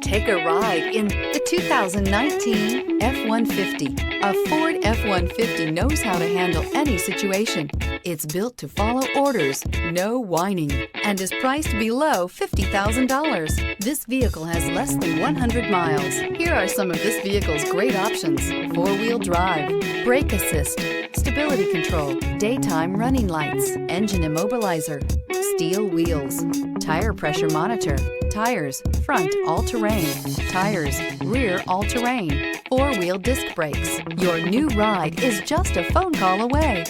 Take a ride in the 2019 F-150. A Ford F-150 knows how to handle any situation. It's built to follow orders, no whining, and is priced below $50,000. This vehicle has less than 100 miles. Here are some of this vehicle's great options: four-wheel drive, brake assist, stability control, daytime running lights, engine immobilizer, steel wheels, tire pressure monitor, tires front all-terrain, tires rear all-terrain, four-wheel disc brakes. Your new ride is just a phone call away.